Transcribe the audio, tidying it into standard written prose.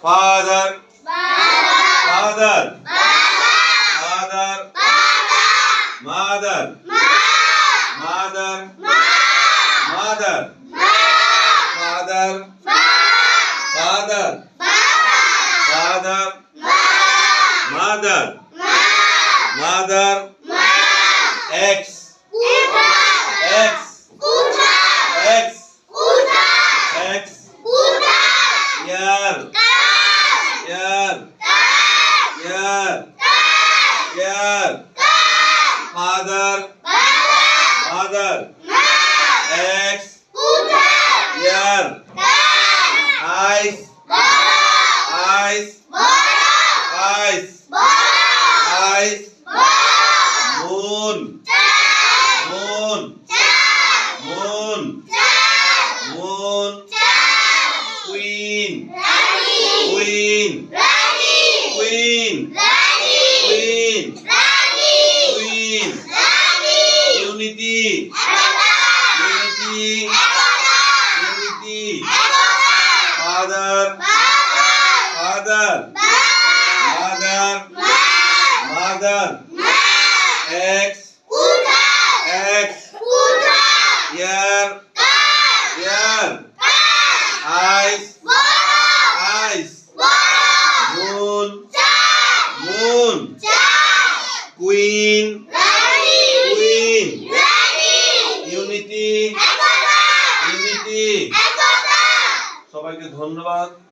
father, father, father, mother, mother, mother, father, father, father, mother, mother, X, X, X, X, year, year, year, year, father, mother, X, year, eyes, eyes, eyes, eyes, moon, moon, moon, moon, queen, queen, queen, queen, queen, unity, unity, unity, father, father, mother, mother, X, X, year, year, eyes, eyes, moon, moon, queen,